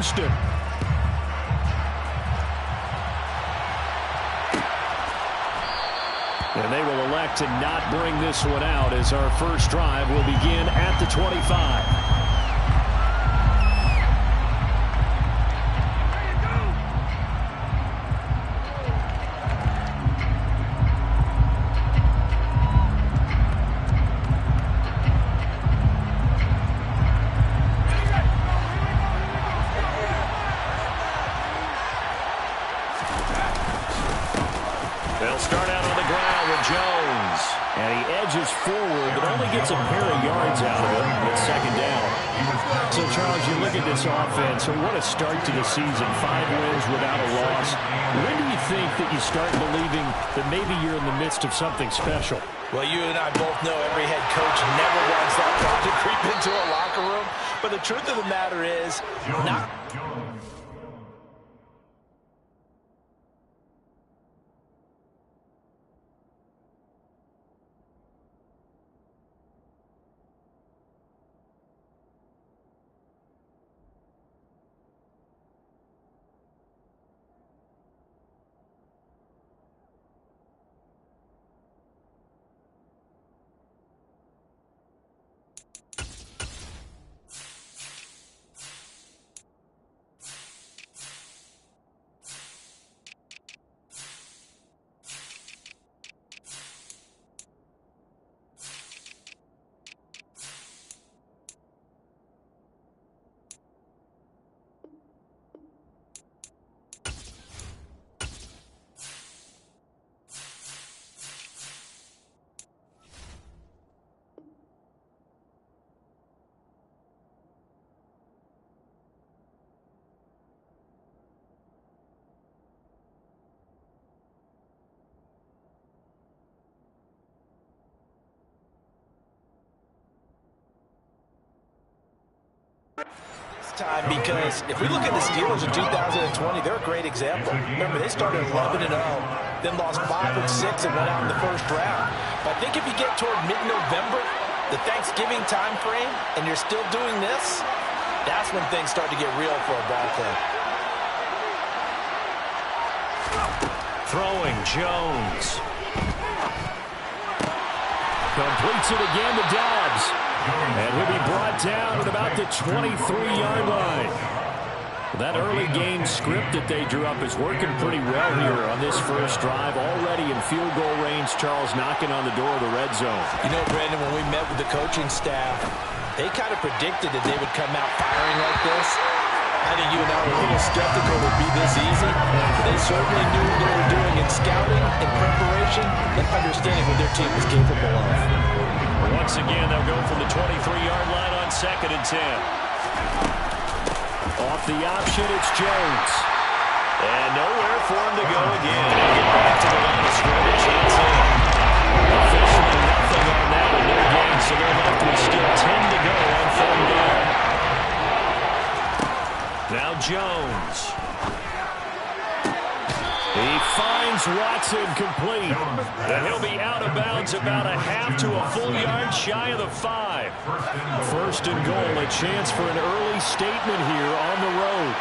Houston. And they will elect to not bring this one out as our first drive will begin at the 25. They'll start out on the ground with Jones. And he edges forward, but only gets a pair of yards out of it. It's second down. So, Charles, you look at this offense, so what a start to the season. 5 wins without a loss. When do you think that you start believing that maybe you're in the midst of something special? Well, you and I both know every head coach never wants that thought to creep into a locker room. But the truth of the matter is, not... time, because if we look at the Steelers in 2020, they're a great example. Remember, they started 11-0, then lost 5 and 6 and went out in the first round. But I think if you get toward mid-November, the Thanksgiving time frame, and you're still doing this, that's when things start to get real for a ball club. Throwing, Jones. Completes it again to Dobbs. And he'll be brought down at about the 23-yard line. That early game script that they drew up is working pretty well here on this first drive. Already in field goal range, Charles knocking on the door of the red zone. You know, Brandon, when we met with the coaching staff, they kind of predicted that they would come out firing like this. I think you and I were a little skeptical it would be this easy. But they certainly knew what they were doing in scouting, in preparation, and understanding what their team was capable of. Once again, they'll go from the 23-yard line on 2nd and 10. Off the option, it's Jones. And nowhere for him to go again. They get back to the line of scrimmage. It's in. Officially nothing on that in their game, so they're left with still 10 to go on 3rd down. Now Jones. He finds Watson complete. And he'll be out of bounds about a half to a full yard shy of the 5. 1st and goal, a chance for an early statement here on the road.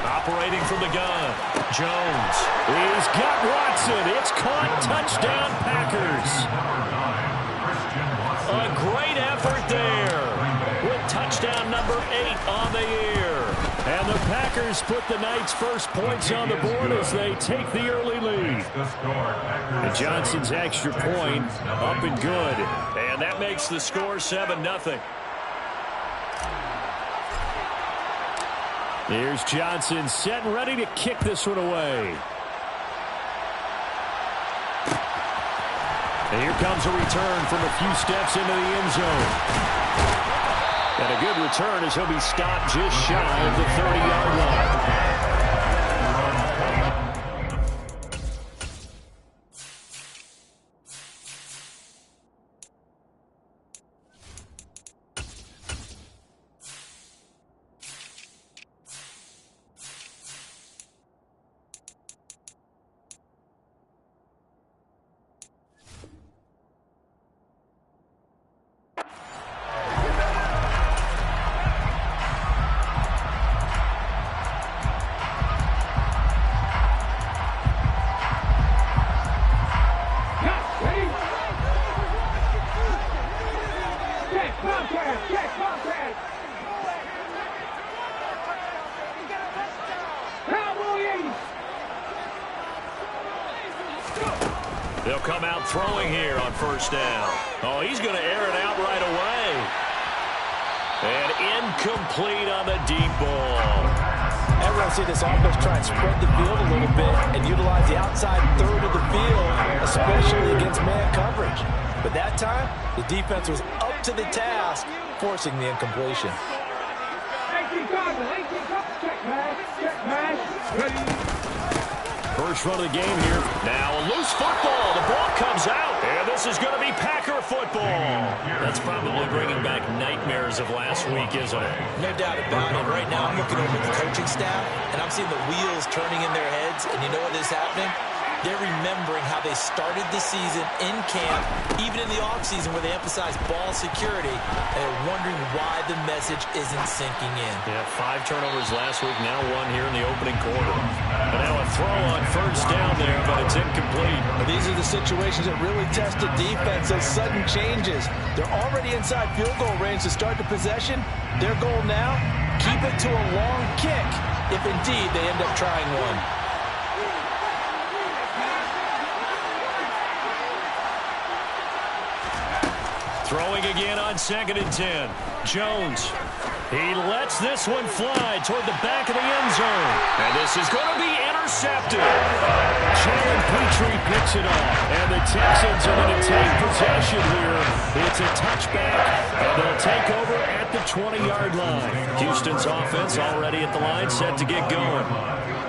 Operating from the gun, Jones. He's got Watson. It's caught. Touchdown, Packers. A great effort there with touchdown number 8 on the year. And the Packers put the Knights' first points on the board as they take the early lead. And Johnson's extra point up and good. And that makes the score 7-0. Here's Johnson set and ready to kick this one away. And here comes a return from a few steps into the end zone. And a good return as he'll be stopped just shy of the 30-yard line. They'll come out throwing here on first down. Oh, he's going to air it out right away. And incomplete on the deep ball. Everyone see this offense try and spread the field a little bit and utilize the outside third of the field, especially against man coverage. But that time, the defense was up to the task, forcing the incompletion. First run of the game here. Now a loose football. The ball comes out. And this is going to be Packer football. That's probably bringing back nightmares of last week, isn't it? No doubt about it. Right now I'm looking over at the coaching staff, and I'm seeing the wheels turning in their heads. And you know what is happening? They're remembering how they started the season in camp, even in the offseason where they emphasized ball security, and they're wondering why the message isn't sinking in. Yeah, 5 turnovers last week, now 1 here in the opening quarter. And now a throw on first down there, but it's incomplete. Well, these are the situations that really test the defense, those sudden changes. They're already inside field goal range to start the possession. Their goal now, keep it to a long kick, if indeed they end up trying one. Throwing again on 2nd and 10. Jones. He lets this one fly toward the back of the end zone. And this is going to be intercepted. Jalen Petrie picks it off. And the Texans are going to take possession here. It's a touchback. And they'll take over at the 20-yard line. Houston's offense already at the line, set to get going.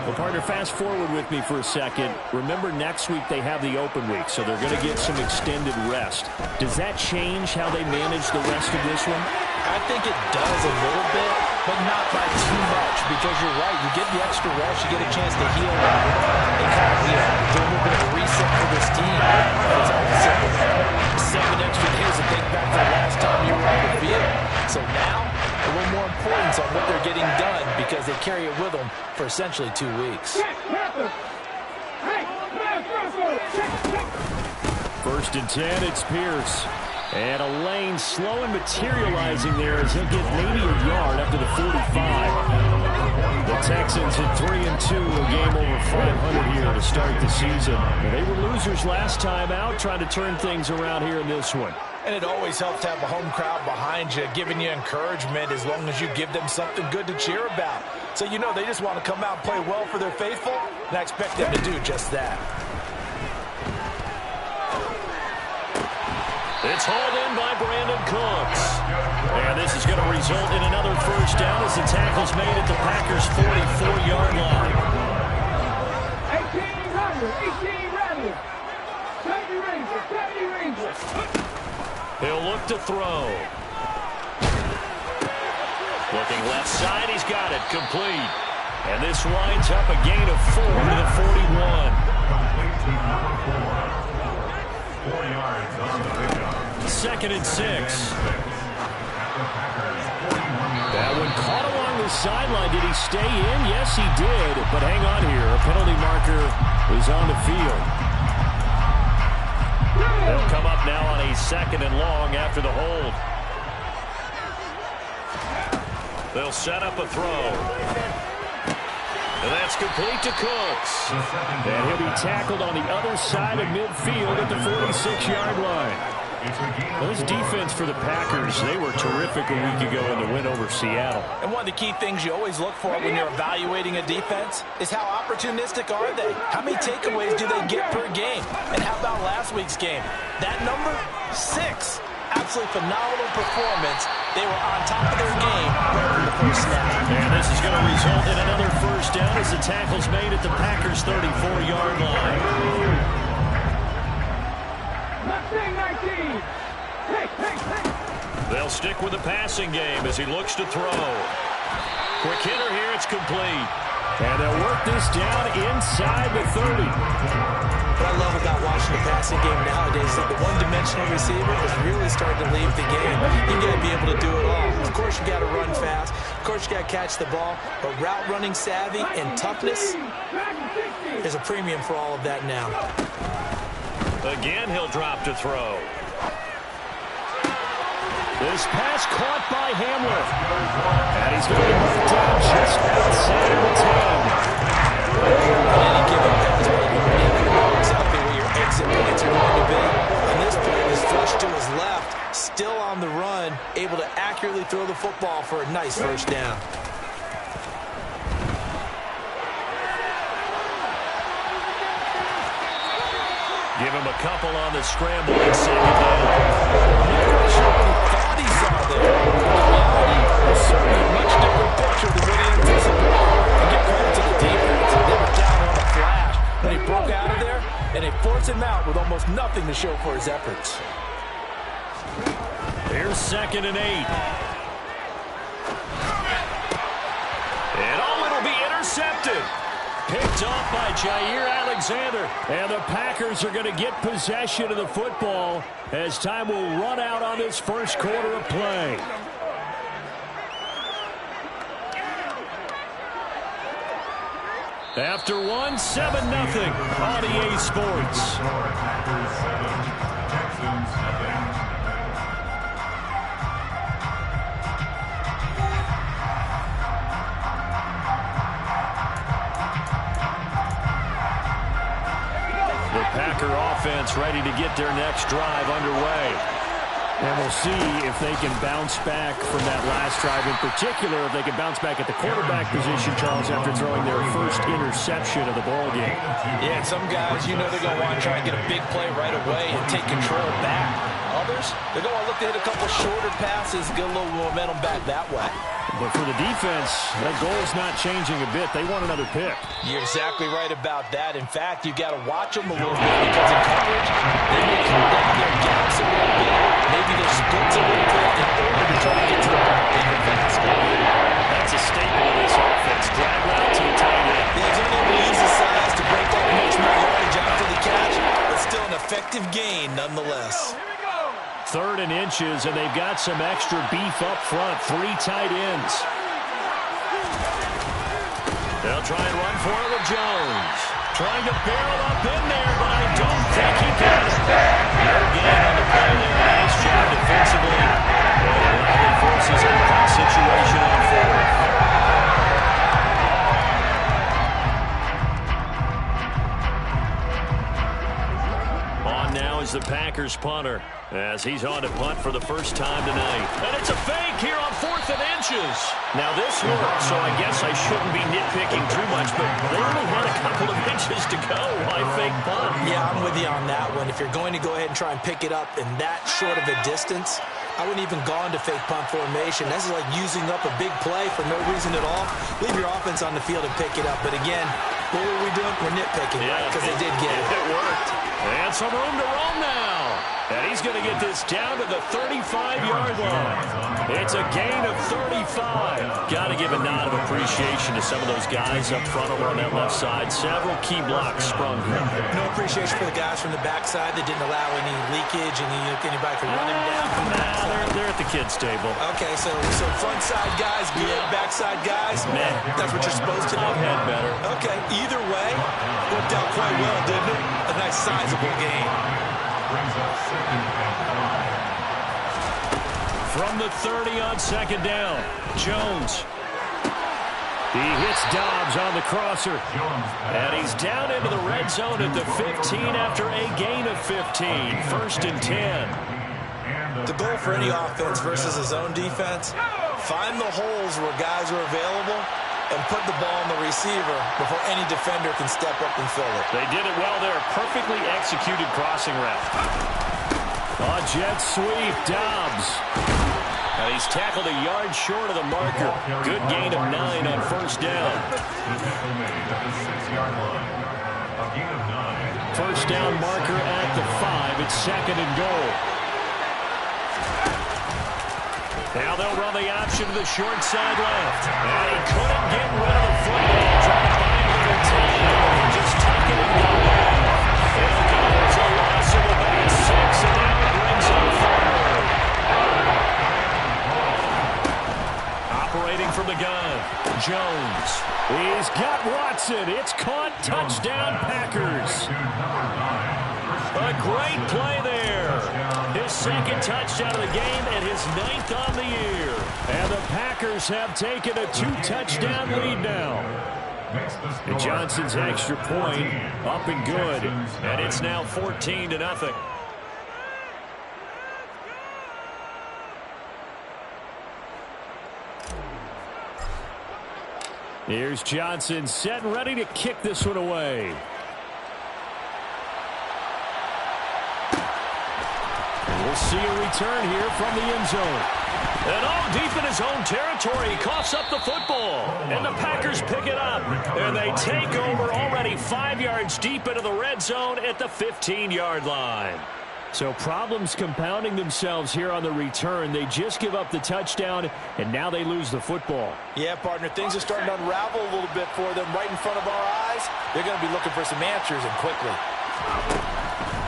Well, partner, fast forward with me for a second. Remember, next week they have the open week, so they're going to get some extended rest. Does that change how they manage the rest of this one? I think it does a little bit, but not by too much, because you're right. You get the extra rest, you get a chance to heal up, and kind of, do a little bit of a reset for this team. It's all simple. 7 extra days to think back to the last time you were on the field. So now, a little more importance on what they're getting done, because they carry it with them for essentially 2 weeks. 1st and 10, it's Pierce. And a lane slow and materializing there as he'll get maybe a yard up to the 45. The Texans at 3-2, a game over 500 here to start the season. They were losers last time out, trying to turn things around here in this one. And it always helps to have a home crowd behind you, giving you encouragement as long as you give them something good to cheer about. So you know they just want to come out and play well for their faithful, and I expect them to do just that. It's hauled in by Brandon Cooks. And this is going to result in another first down as the tackle's made at the Packers' 44-yard line. 18 He'll look to throw. Looking left side, he's got it, complete. And this winds up a gain of 4 to the 41. 4 yards on the pickup. 2nd and 6. That one caught along the sideline. Did he stay in? Yes, he did. But hang on here. A penalty marker is on the field. They'll come up now on a 2nd and long after the hold. They'll set up a throw. And that's complete to Cooks. And he'll be tackled on the other side of midfield at the 46-yard line. Well, this defense for the Packers, they were terrific a week ago in the win over Seattle. And one of the key things you always look for when you're evaluating a defense is how opportunistic are they? How many takeaways do they get per game? And how about last week's game? That number? 6. Absolutely phenomenal performance. They were on top of their game right from the first snap. And this is going to result in another first down as the tackle's made at the Packers' 34-yard line. They'll stick with the passing game as he looks to throw. Quick hitter here, it's complete. And they'll work this down inside the 30. What I love about watching the passing game nowadays is that the one-dimensional receiver is really starting to leave the game. You got to be able to do it all. Of course, you got to run fast. Of course, you got to catch the ball. But route running savvy and toughness is a premium for all of that now. Again, he'll drop to throw. This pass caught by Hamler. And he's going to be moved down just outside the 10. On any given pass play, you never know exactly where your exit points are going to be. And this play was flushed to his left, still on the run, able to accurately throw the football for a nice first down. Give him a couple on the scramble and second down. Not sure what he thought he saw there. The reality was certainly a much different picture than what he anticipated. And give credit to the defense. They were down on a flash. And he broke out of there, and they forced him out with almost nothing to show for his efforts. Here's 2nd and 8. And it'll be intercepted. Picked off by Jair Alexander. And the Packers are going to get possession of the football as time will run out on this first quarter of play. After 1, 7-0 on EA Sports. Packers 7, Texans nothing. Packer offense ready to get their next drive underway. And we'll see if they can bounce back from that last drive. In particular, if they can bounce back at the quarterback position, Charles, after throwing their first interception of the ballgame. Yeah, and some guys, you know they're going to want to try and get a big play right away and take control back. Others, they're going to look to hit a couple shorter passes, get a little momentum back that way. But for the defense, that goal's not changing a bit. They want another pick. You're exactly right about that. In fact, you've got to watch them a little bit because in coverage, they may come down their gaps a little bit. Maybe their splits a little bit in order to try to get to the ball even faster. That's a staple of this offense. Drag route to the tight end. He's unable to use his size to break up much more yardage after the catch, but still an effective gain nonetheless. 3rd and inches, and they've got some extra beef up front. 3 tight ends. They'll try and run for it with Jones. Trying to barrel up in there, but I don't think he got it. No gain on the play there. Nice job defensively. And likely forces a hot situation on 4th. Now is the Packers punter as he's on to punt for the first time tonight. And it's a fake here on 4th and inches. Now this worked, so I guess I shouldn't be nitpicking too much, but they only had a couple of inches to go. Why fake punt? Yeah, I'm with you on that one. If you're going to go ahead and try and pick it up in that short of a distance, I wouldn't even go into fake punt formation. This is like using up a big play for no reason at all. Leave your offense on the field and pick it up. But again, what were we doing? We're nitpicking, right? Because they did get it. It worked. And some room to roam now. And he's going to get this down to the 35-yard line. It's a gain of 35. Got to give a nod of appreciation to some of those guys up front over on that left side. Several key blocks sprung here. No appreciation for the guys from the backside that didn't allow any leakage and anybody could run him down from the backside. They're at the kids' table. Okay, so front side guys, good. Backside guys, Meh. That's what you're supposed to do. I've had better. Okay, either way, worked out quite well, didn't it? A nice sizable gain. Brings up 2nd and 5. From the 30 on 2nd down, Jones. He hits Dobbs on the crosser. And he's down into the red zone at the 15 after a gain of 15. 1st and 10. The goal for any offense versus a zone defense, find the holes where guys are available and put the ball on the receiver before any defender can step up and fill it. They did it well there. Perfectly executed crossing route. A jet sweep, Dobbs. And he's tackled a yard short of the marker. Good gain of 9 on 1st down. First down marker at the 5. It's 2nd and goal. Now they'll run the option to the short side left. And he couldn't get rid of the football. Trying to find a little time. Just tucking it away. And it's a loss of about 6. And now it brings up 4. Operating from the gun, Jones. He's got Watson. It's caught. Touchdown, Packers. A great play there. Turner. His second touchdown of the game and his 9th on the year. And the Packers have taken a 2-touchdown lead now. And Johnson's extra point up and good. And it's now 14-0. Here's Johnson set and ready to kick this one away. And we'll see a return here from the end zone. And all deep in his own territory, he coughs up the football. And the Packers pick it up. And they take over already 5 yards deep into the red zone at the 15-yard line. So problems compounding themselves here on the return. They just give up the touchdown, and now they lose the football. Yeah, partner, things are starting to unravel a little bit for them right in front of our eyes. They're going to be looking for some answers, and quickly.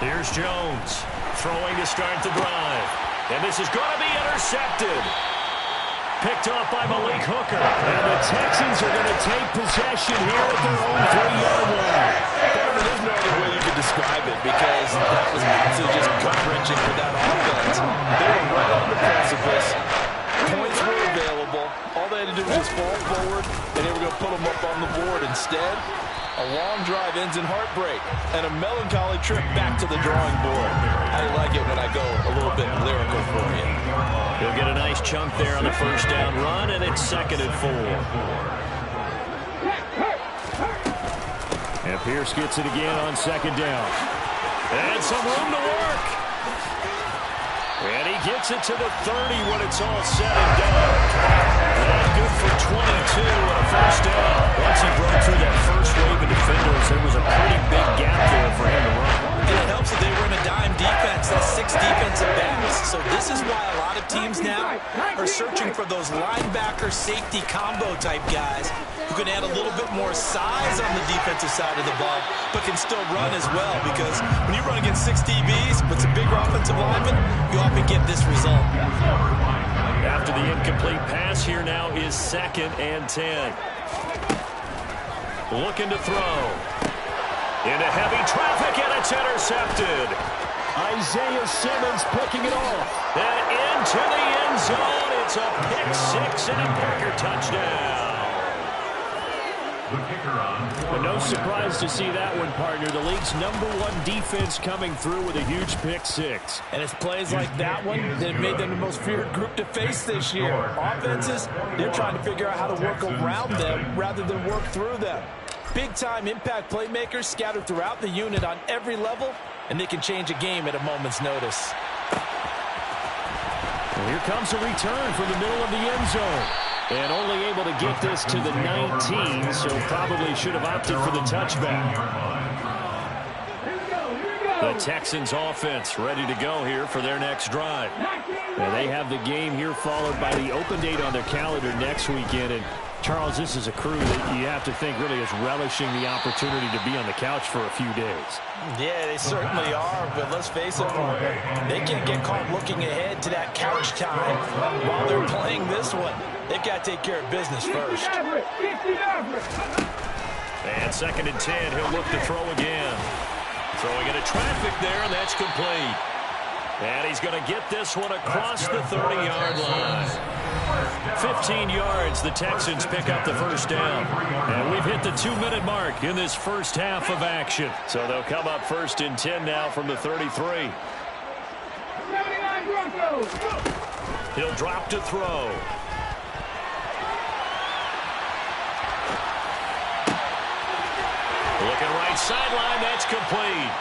Here's Jones throwing to start the drive. And this is going to be intercepted. Picked off by Malik Hooker. And the Texans are going to take possession here at their own 3-yard line. There's no other way you could describe it, because that was absolutely just gut-wrenching for that offense. They were right on the precipice. Points were available. All they had to do was fall forward, and they were going to put them up on the board. Instead, a long drive ends in heartbreak and a melancholy trip back to the drawing board. How do you like it when I go a little bit lyrical for you? He'll get a nice chunk there on the first down run, and it's 2nd and 4. And Pierce gets it again on 2nd down. And some room to work. And he gets it to the 30 when it's all said and done. Not good for 22 and a first down. Once he broke through that first wave of defenders, there was a pretty big gap there for him to run. It helps that they were in a dime defense. That's 6 defensive backs. So this is why a lot of teams now are searching for those linebacker safety combo type guys who can add a little bit more size on the defensive side of the ball, but can still run as well, because when you run against 6 DBs with some bigger offensive linemen, you often get this result. After the incomplete pass, here now is 2nd and 10. Looking to throw. Into heavy traffic, and it's intercepted. Isaiah Simmons picking it off. And into the end zone. It's a pick-6 and a Packer touchdown. But no surprise to see that one, partner. The league's #1 defense coming through with a huge pick-6. And it's plays like that one that have made them the most feared group to face this year. Offenses, they're trying to figure out how to work around them rather than work through them. Big-time impact playmakers scattered throughout the unit on every level, and they can change a game at a moment's notice. And here comes a return from the middle of the end zone. And only able to get this to the 19, so probably should have opted for the touchback. The Texans offense ready to go here for their next drive. Now they have the game here followed by the open date on their calendar next weekend. And Charles, this is a crew that you have to think really is relishing the opportunity to be on the couch for a few days. Yeah, they certainly are, but let's face it, they can't get caught looking ahead to that couch time while they're playing this one. They've got to take care of business first. And 2nd and 10, he'll look to throw again. Throwing into traffic there, and that's complete. And he's going to get this one across the 30-yard line. 15 yards, the Texans pick up the first down. And we've hit the 2-minute mark in this first half of action. So they'll come up 1st and 10 now from the 33. He'll drop to throw. Looking right sideline, that's complete.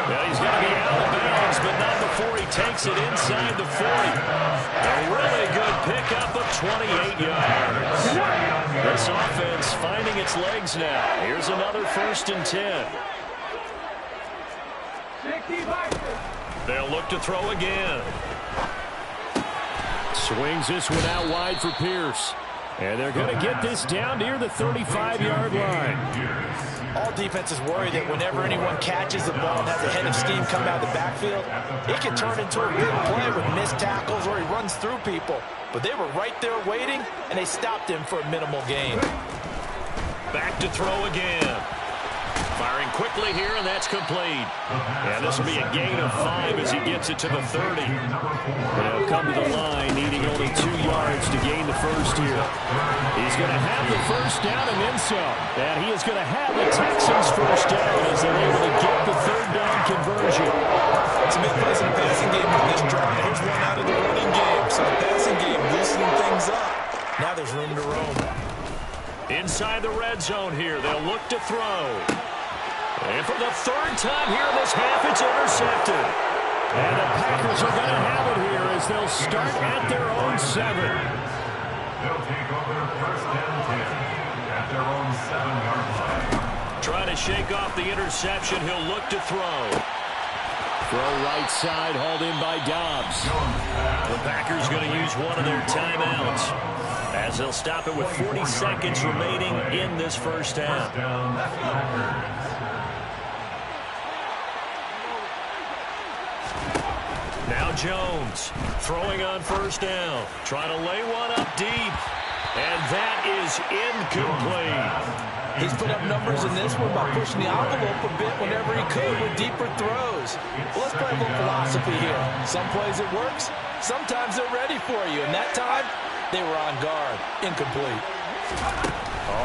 Well, he's going to be out of bounds, but not before he takes it inside the 40. A really good pickup of 28 yards. This offense finding its legs now. Here's another 1st and 10. They'll look to throw again. Swings this one out wide for Pierce. And they're going to get this down near the 35-yard line. All defenses worry that whenever anyone catches the ball and has a head of steam come out of the backfield, it can turn into a big play with missed tackles or he runs through people. But they were right there waiting, and they stopped him for a minimal gain. Back to throw again. Firing quickly here, and that's complete. And this will be a gain of 5 as he gets it to the 30. They'll come to the line, needing only 2 yards to gain the first here. He's going to have the first down and then some. And he is going to have the Texans first down as they're able to get the third down conversion. Some big plays in the passing game on this drive. Here's one out of the running game. So the passing game loosening things up. Now there's room to roam. Inside the red zone here, they'll look to throw. And for the third time here in this half, it's intercepted. And the Packers are going to have it here as they'll start at their own 7. They'll take over first and 10 at their own 7-yard line. Trying to shake off the interception, he'll look to throw. Throw right side, hauled in by Dobbs. The Packers going to use one of their timeouts as they'll stop it with 40 seconds remaining in this first half. Now Jones throwing on first down, trying to lay one up deep, and that is incomplete. He's put up numbers in this one by pushing the envelope a bit whenever he could with deeper throws. Well, let's play a little philosophy here. Some plays it works, sometimes they're ready for you, and that time they were on guard. Incomplete.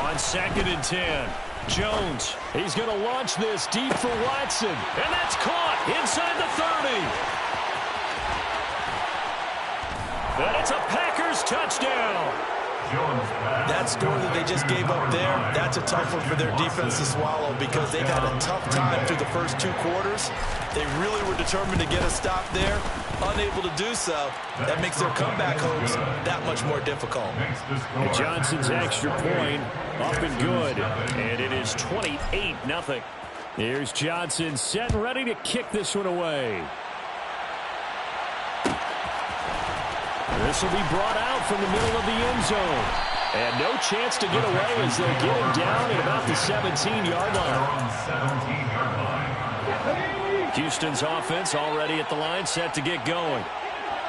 On 2nd and 10. Jones, he's going to launch this deep for Watson, and that's caught inside the 30. And it's a Packers touchdown. That score that they just gave up there, that's a tough one for their defense to swallow because they've had a tough time through the first 2 quarters. They really were determined to get a stop there, unable to do so. That makes their comeback hopes that much more difficult. Johnson's extra point up and good, and it is 28-0. Here's Johnson set and ready to kick this one away. This will be brought out from the middle of the end zone. And no chance to get away as they'll get him down at about the 17-yard line. Houston's offense already at the line, set to get going.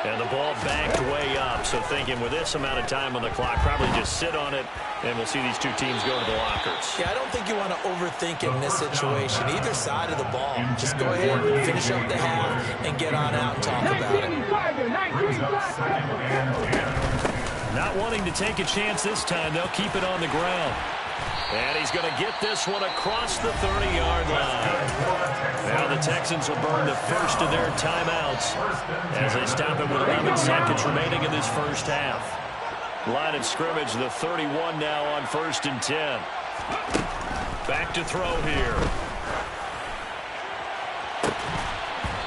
And the ball backed way up. So thinking with this amount of time on the clock, probably just sit on it, and we'll see these 2 teams go to the lockers. Yeah, I don't think you want to overthink in this situation. Either side of the ball. Just go ahead and finish up the half and get on out and talk about it. Not wanting to take a chance this time, they'll keep it on the ground. And he's going to get this one across the 30-yard line. Now the Texans will burn the first of their timeouts as they stop it with 11 seconds remaining in this first half. Line of scrimmage, the 31 now on 1st and 10. Back to throw here.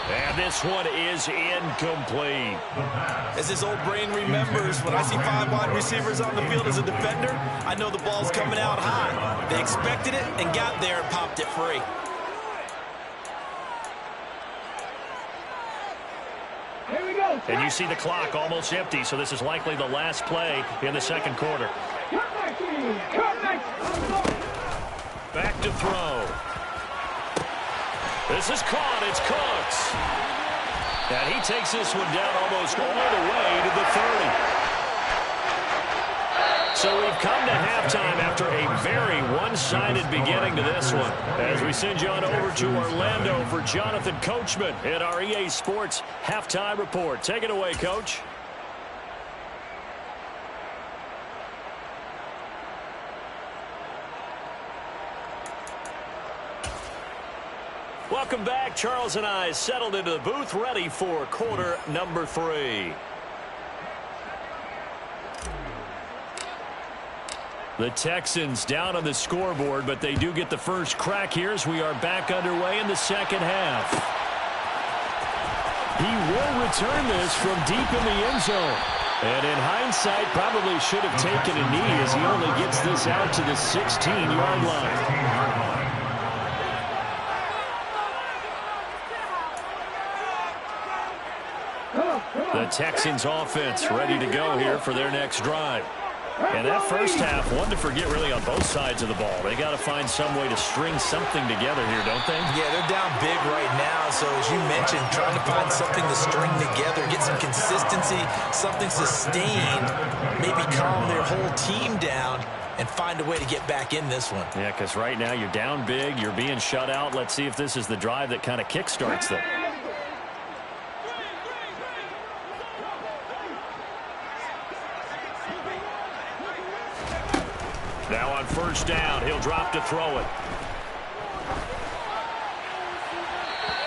And this one is incomplete. As his old brain remembers, when I see 5 wide receivers on the field as a defender, I know the ball's coming out high. They expected it and got there and popped it free. And you see the clock almost empty, so this is likely the last play in the second quarter. Back to throw. This is caught. It's Cooks. And he takes this one down almost all the way to the 30. So we've come to halftime after a very one-sided beginning to this one. As we send you on over to Orlando for Jonathan Coachman in our EA Sports Halftime Report. Take it away, Coach. Welcome back. Charles and I settled into the booth, ready for quarter number 3. The Texans down on the scoreboard, but they do get the first crack here as we are back underway in the second half. He will return this from deep in the end zone. And in hindsight, probably should have taken a knee as he only gets this out to the 16-yard line. The Texans offense ready to go here for their next drive. And that first half, one to forget really on both sides of the ball. They got to find some way to string something together here, don't they? Yeah, they're down big right now. So as you mentioned, trying to find something to string together, get some consistency, something sustained, maybe calm their whole team down. and find a way to get back in this one. Yeah, because right now you're down big. You're being shut out. Let's see if this is the drive that kind of kickstarts them. Now on first down, he'll drop to throw it.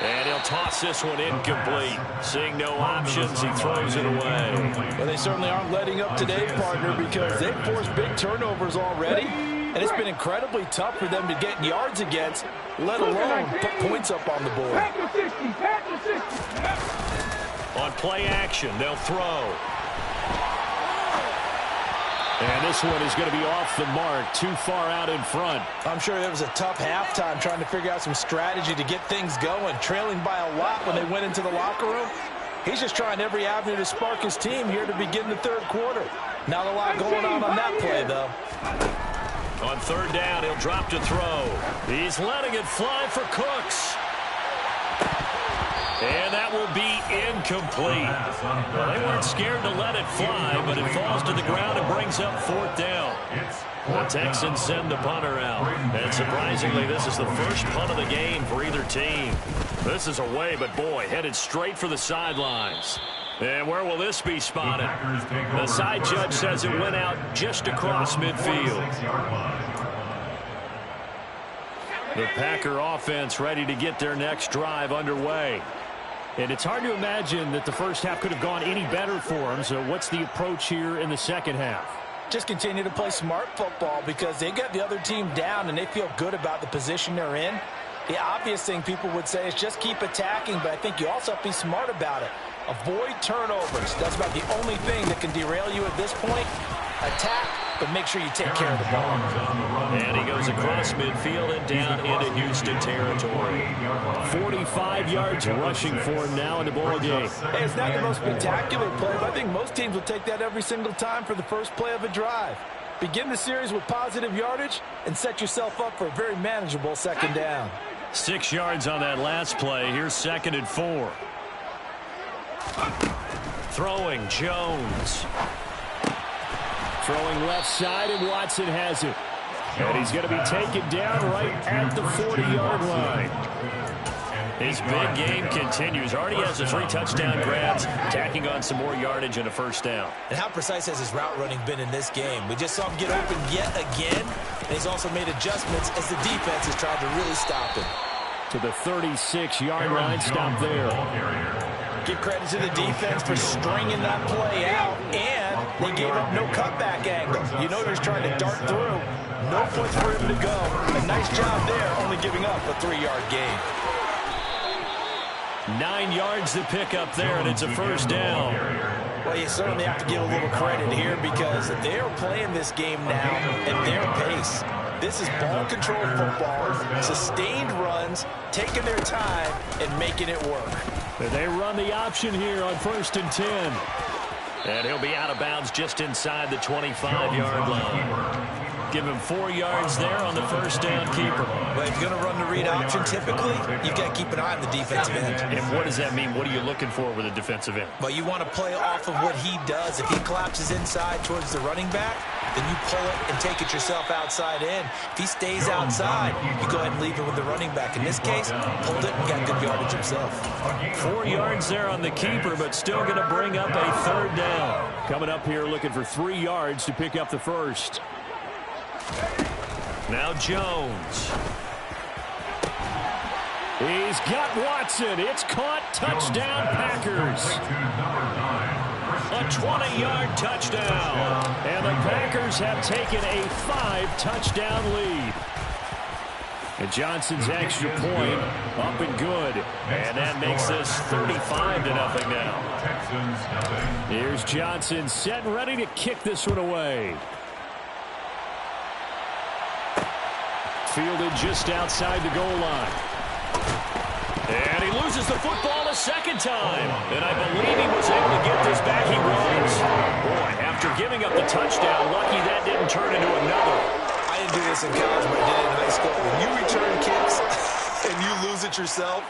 And he'll toss this one incomplete. Seeing no options, he throws it away. Well, they certainly aren't letting up today, partner, because they've forced big turnovers already. And it's been incredibly tough for them to get yards against, let alone put points up on the board. On play action, they'll throw. And this one is going to be off the mark, too far out in front. I'm sure it was a tough halftime trying to figure out some strategy to get things going, trailing by a lot when they went into the locker room. He's just trying every avenue to spark his team here to begin the third quarter. Not a lot going on that play, though. On third down, he'll drop to throw. He's letting it fly for Cooks. And that will be incomplete. Well, they weren't scared to let it fly, but it falls to the ground and brings up fourth down. The Texans send the punter out. And surprisingly, this is the first punt of the game for either team. This is away, but boy, headed straight for the sidelines. And where will this be spotted? The side judge says it went out just across midfield. The Packer offense ready to get their next drive underway. And it's hard to imagine that the first half could have gone any better for them. So what's the approach here in the second half? Just continue to play smart football because they got the other team down and they feel good about the position they're in. The obvious thing people would say is just keep attacking, but I think you also have to be smart about it. Avoid turnovers. That's about the only thing that can derail you at this point. Attack, but make sure you take care of the ball. And he goes across midfield and down into Houston territory. 45 yards rushing for him now in the ball game. Hey, it's not the most spectacular play, but I think most teams will take that every single time for the first play of a drive. Begin the series with positive yardage and set yourself up for a very manageable second down. 6 yards on that last play. Here's 2nd and 4. Throwing Jones. Throwing left side, and Watson has it. And he's going to be taken down right at the 40-yard line. His big game continues. Already has the 3 touchdown grabs, tacking on some more yardage and a first down. And how precise has his route running been in this game? We just saw him get open yet again, and he's also made adjustments as the defense has tried to really stop him. To the 36-yard line, stop there. Give credit to the defense for stringing that play out, and they gave up no cutback angle. You know he was trying to dart through. No place for him to go. A nice job there, only giving up a 3-yard gain. 9 yards to pick up there, and it's a first down. Well, you certainly have to give a little credit here because they're playing this game now at their pace. This is ball-controlled football, sustained runs, taking their time, and making it work. They run the option here on 1st and 10. And he'll be out of bounds just inside the 25-yard line. Give him 4 yards there on the first down keeper. Well, if you're going to run the read option, typically, you've got to keep an eye on the defensive end. And what does that mean? What are you looking for with a defensive end? Well, you want to play off of what he does. If he collapses inside towards the running back, then you pull it and take it yourself outside in. If he stays outside, you go ahead and leave it with the running back. In this case, pulled it and got good yardage himself. 4 yards there on the keeper, but still going to bring up a third down. Coming up here looking for 3 yards to pick up the first. Now Jones. He's got Watson. It's caught. Touchdown, Packers. A 20-yard touchdown. And the Packers have taken a 5-touchdown lead. And Johnson's extra point up and good. And that makes this 35-0 now. Here's Johnson set and ready to kick this one away. Fielded just outside the goal line. And he loses the football a second time. And I believe he was able to get this back. He was. Boy, after giving up the touchdown, lucky that didn't turn into another. I didn't do this in college, but I did it in high school. When you return kicks and you lose it yourself,